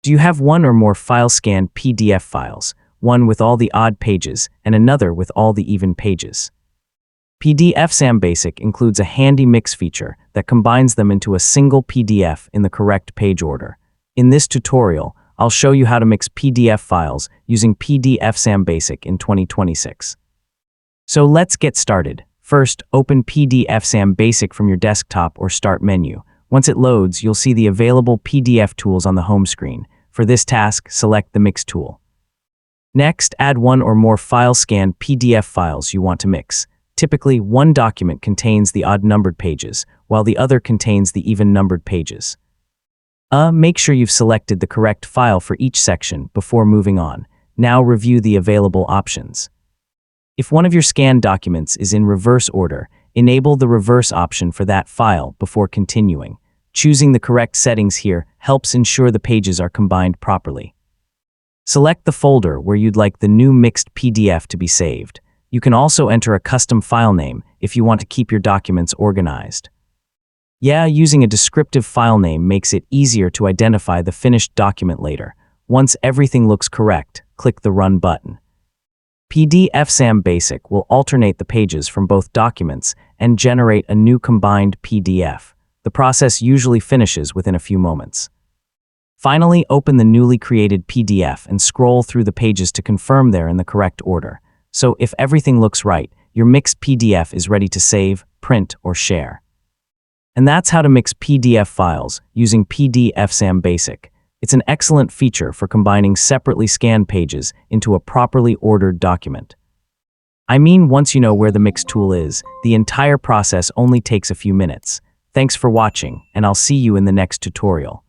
Do you have one or more file scanned PDF files, one with all the odd pages and another with all the even pages? PDFsam Basic includes a handy mix feature that combines them into a single PDF in the correct page order. In this tutorial, I'll show you how to mix PDF files using PDFsam Basic in 2026. So let's get started. First, open PDFsam Basic from your desktop or Start menu. Once it loads, you'll see the available PDF tools on the home screen. For this task, select the Mix tool. Next, add one or more file-scanned PDF files you want to mix. Typically, one document contains the odd-numbered pages, while the other contains the even-numbered pages. Make sure you've selected the correct file for each section before moving on. Now review the available options. If one of your scanned documents is in reverse order, enable the reverse option for that file before continuing. Choosing the correct settings here helps ensure the pages are combined properly. Select the folder where you'd like the new mixed PDF to be saved. You can also enter a custom file name if you want to keep your documents organized. Using a descriptive file name makes it easier to identify the finished document later. Once everything looks correct, click the Run button. PDFsam Basic will alternate the pages from both documents and generate a new combined PDF. The process usually finishes within a few moments. Finally, open the newly created PDF and scroll through the pages to confirm they're in the correct order. So if everything looks right, your mixed PDF is ready to save, print, or share. And that's how to mix PDF files using PDFsam Basic. It's an excellent feature for combining separately scanned pages into a properly ordered document. I mean, once you know where the mix tool is, the entire process only takes a few minutes. Thanks for watching, and I'll see you in the next tutorial.